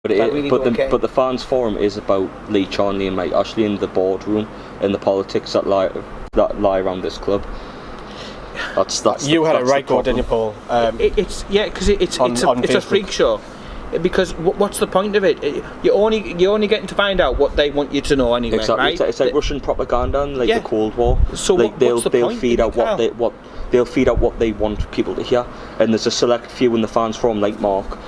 But the fans forum is about Lee Charnley and Mike Ashley in the boardroom and the politics that lie around this club. That's you had it right, go, didn't you, Paul? It's a freak show. Because what's the point of it? You're only getting to find out what they want you to know anyway. Exactly. Right? It's like Russian propaganda and the Cold War. So like what's the point? They'll feed out what they want people to hear, and there's a select few in the fans forum like Mark,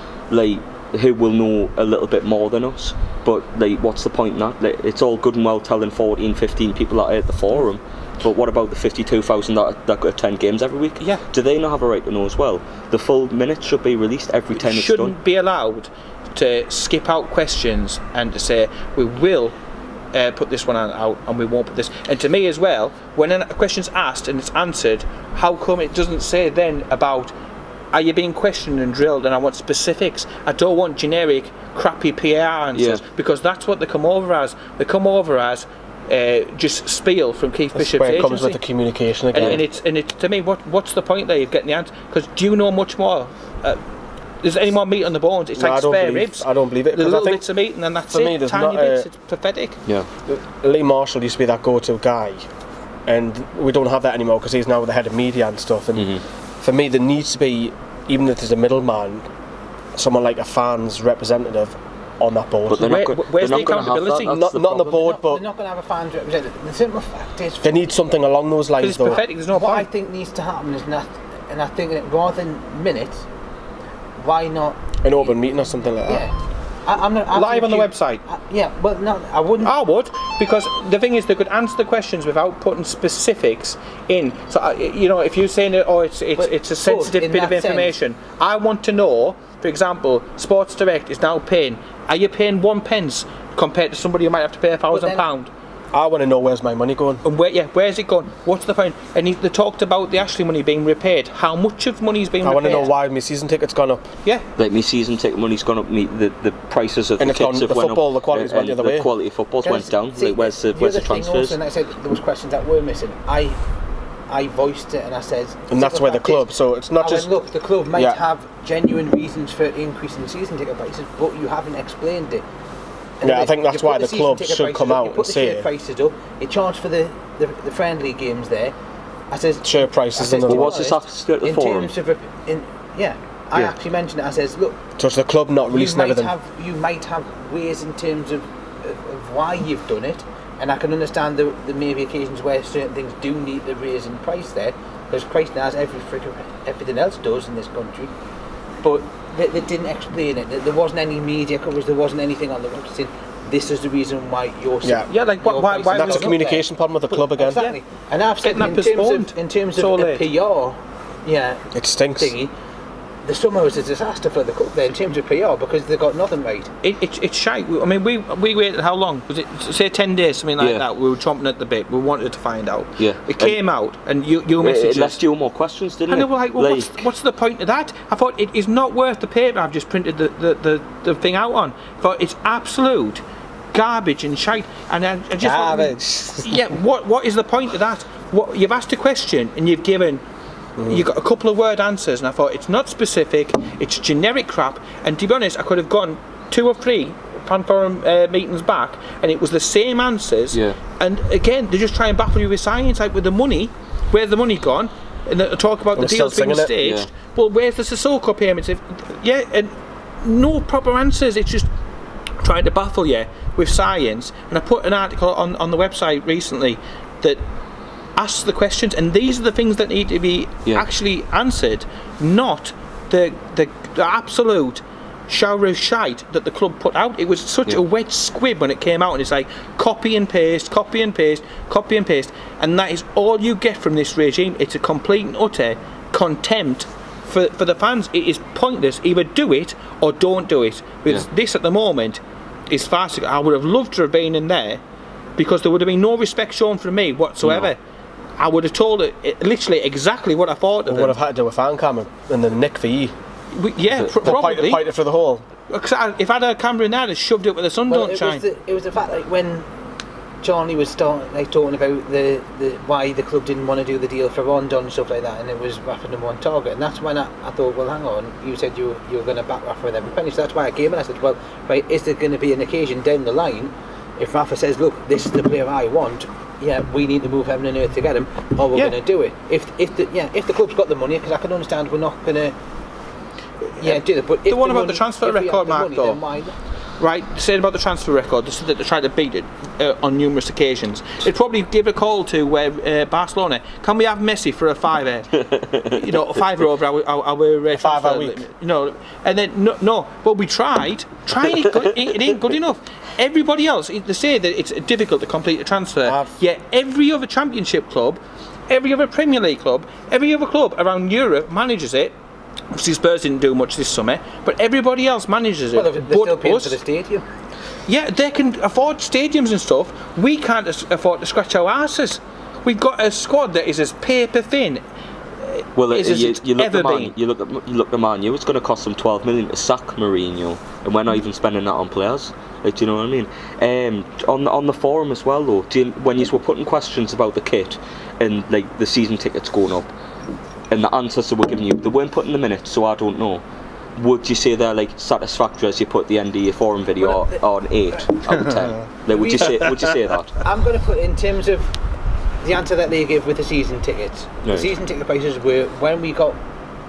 who will know a little bit more than us. But what's the point in that? It's all good and well telling 14, 15 people that are at the forum. But what about the 52,000 that attend games every week? Yeah. Do they not have a right to know as well? The full minutes should be released every time it's done. Shouldn't be allowed to skip out questions and to say, we will put this one out and we won't put this. And to me as well, when a question's asked and it's answered, how come it doesn't say then about, are you being questioned and drilled, and I want specifics? I don't want generic, crappy PR answers, because that's what they come over as. They come over as just spiel from Keith Bishop's agency. It comes with the communication again. And it's to me, what's the point there? You're getting the answer. Because do you know much more? There's any more meat on the bones? It's like spare ribs. I don't believe it. The little bits of meat and then that's it. Tiny bits. It's pathetic. Yeah. Lee Marshall used to be that go-to guy, and we don't have that anymore because he's now the head of media and stuff. And for me, there needs to be, even if there's a middleman, someone like a fans representative on that board. But where's the accountability? Not on the board, but they're not going to have a fans representative. The simple fact is, they need something along those lines. It's pathetic. There's no what point. I think needs to happen is not, and I think that rather than minutes, why not an open meeting or something like that? Yeah. I'm not live on the website. I wouldn't. I would, because the thing is, they could answer the questions without putting specifics in. So if you're saying that, it's a sensitive bit of information, I want to know. For example, Sports Direct is now paying. Are you paying 1 pence compared to somebody who might have to pay £1,000? I want to know where's my money going. And where's it going? What's the point? And they talked about the Ashley money being repaid. How much of money is being repaid? I want to know why my season ticket's gone up. Yeah. Like my season ticket money's gone up. The prices of the tickets have went up. The quality's went the other way. The quality of football's went down. See, where's the transfers? Also, and I said there was questions that were missing. I voiced it and I said, and that's where the club. So it's not just. Look, the club might have genuine reasons for increasing season ticket prices, but you haven't explained it. And I think that's why the club should come out and say it. Prices up. It charged for the friendly games there. I says share prices. Well, what's this after the forum? I actually mentioned it. I says, look. So it's the club not releasing everything. You might have ways in terms of why you've done it, and I can understand there may be occasions where certain things do need the raise in price there, because Christ knows everything else does in this country, but they didn't explain it. There wasn't any media coverage. There wasn't anything on the website saying this is the reason why you're why that's a communication problem with the club again. Exactly. And I've said in terms of a PR, it stinks. Thingy, the summer was a disaster for the club there in terms of PR because they got nothing right. It's shite. I mean, we waited how long? Was it, say 10 days, something like that? We were chomping at the bit. We wanted to find out. Yeah. It came out, and you messaged us. It left you more questions, didn't it? And they were like, well, what's the point of that? I thought it is not worth the paper I've just printed the thing out on. I thought it's absolute garbage and shite. And I just garbage. What is the point of that? What you've asked a question and you've given. You got a couple of word answers, and I thought it's not specific, it's generic crap. And to be honest, I could have gone 2 or 3 fan forum meetings back, and it was the same answers. Yeah. And again, they just try and baffle you with science, like with the money. Where's the money gone? And they talk about the deals being staged. Well, where's the Sissoko payments? And no proper answers. It's just trying to baffle you with science. And I put an article on the website recently that asks the questions, and these are the things that need to be actually answered, not the absolute shower of shite that the club put out. It was such a wet squib when it came out, and it's like copy and paste, copy and paste, copy and paste, and that is all you get from this regime. It's a complete and utter contempt for the fans. It is pointless. Either do it or don't do it. Because this at the moment is farcical. I would have loved to have been in there, because there would have been no respect shown from me whatsoever. No. I would have told it literally exactly what I thought of it. Would have had to do a fan camera and then nick for you. Probably. Point it for the hole. If I had a camera in there, I'd have shoved it where the sun don't shine. It was the fact that when Johnny was talking about the why the club didn't want to do the deal for Rondon and stuff like that, and it was Rafa number one target, and that's when I thought, well, hang on, you said you were going to back Rafa with every penny, so that's why I came and I said, well, right, is there going to be an occasion down the line if Rafa says, look, this is the player I want, yeah, we need to move heaven and earth to get him, or we're going to do it. If the club's got the money, because I can understand we're not going to do it. But the one about the transfer record, Mark, money, though. Right, saying about the transfer record, they said that they tried to beat it on numerous occasions. It'd probably give a call to Barcelona. Can we have Messi for a fiver? A fiver over our five a week. And then no. But we tried. Trying it ain't good enough. Everybody else, they say that it's difficult to complete a transfer. Yet every other Championship club, every other Premier League club, every other club around Europe manages it. Obviously Spurs didn't do much this summer, but everybody else manages it. Well, they're still paying for the stadium. Yeah, they can afford stadiums and stuff. We can't afford to scratch our asses. We've got a squad that is as paper thin. Well, you look at Man U. It's going to cost them 12 million to sack Mourinho, and we're not even spending that on players. Like, do you know what I mean? On the forum as well, though, when you were putting questions about the kit and like the season tickets going up, and the answers they were giving you, they weren't putting them in it, so I don't know. Would you say they're like satisfactory as you put the end of your forum video on 8 out of 10? Like, would you say that? I'm going to put in terms of the answer that they give with the season tickets. Right. The season ticket prices were when we got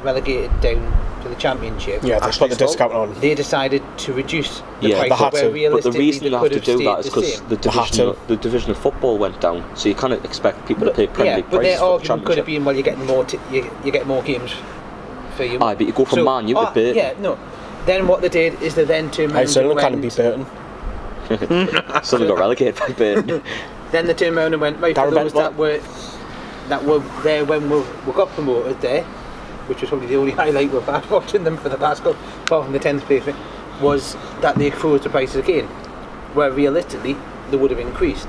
relegated down to the Championship. Yeah, they put the discount on. They decided to reduce the price. They had to. But the reason they have to do that is because the division of football went down, so you can't expect people to pay Premier League prices. But their for the argument could have been, well, you're getting more, you get more games for you. Aye, but you go from Man U to Burton. Yeah, no. Then what they did is they then turned around. Sunderland can't be Burton. Sunderland got relegated by Burton. Then they turned around and went, right, for those that were there when we got promoted there, which was probably the only highlight we've had watching them for the past couple, apart from the 10th place, was that they froze the prices again, where realistically they would have increased.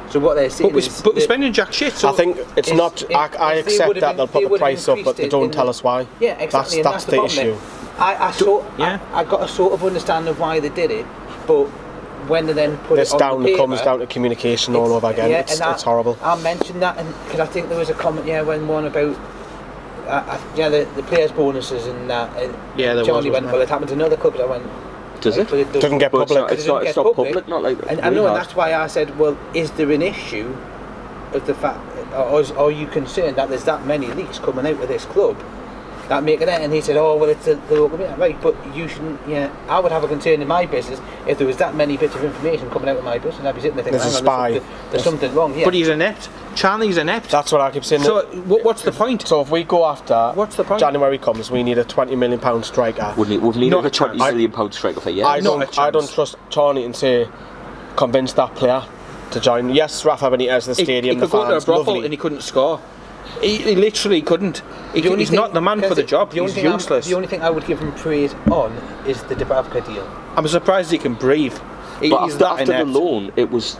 So what they're saying but we're spending jack shit. So I think it's not. I accept that they'll put the price up, but they don't tell us why. Yeah, exactly. That's the issue. I got a sort of understanding of why they did it, but when they then put it on the paper, comes down to communication all over again. It's horrible. I mentioned that, and because I think there was a comment, when one about the players' bonuses and that. Johnny went, well, it happened to another club. I went, does it? It doesn't get public. It's not public. Not like. And I know, and that's why I said, well, is there an issue of the fact, or are you concerned that there's that many leaks coming out of this club that make it? And he said, oh, well, it's the local media, right? But you shouldn't. Yeah, I would have a concern in my business if there was that many bits of information coming out of my business. I'd be sitting there thinking, there's a spy. There's something wrong. Yeah. But he's inept. Charlie's inept. That's what I keep saying. So what's the point? So if we go after, what's the point? January comes, we need a £20 million striker. We've needed a £20 million striker for years. I don't trust Charlie and say convince that player to join. Yes, Rafa Benitez, the stadium, he could go to a brothel and he couldn't score. He literally couldn't. He's not the man for the job. He's useless. The only thing I would give him praise on is the Dubravka deal. I'm surprised he can breathe. But after the loan, it was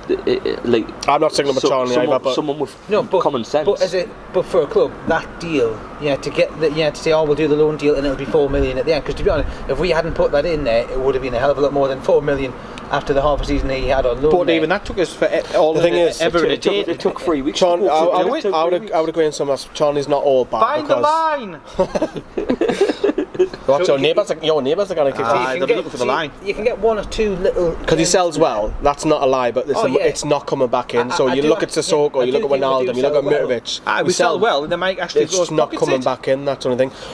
like. I'm not saying about Charlie either, but someone with common sense. But for a club, that deal, to get to say, we'll do the loan deal and it'll be $4 million at the end. Because to be honest, if we hadn't put that in there, it would have been a hell of a lot more than $4 million after the half a season he had on loan. But even that took us for all the thing is, it took 3 weeks. I would agree on some of that. Charlie's not all bad. Find the line. Watch your neighbours are going to kick off. They'll be looking for the line. You can get one or two little. Because he sells well. That's not a lie, but it's not coming back in. So you look at Sissoko, you look at Ronaldo, you look at Mitrovic. We sell well. They might actually. It's not coming back in. That sort of thing.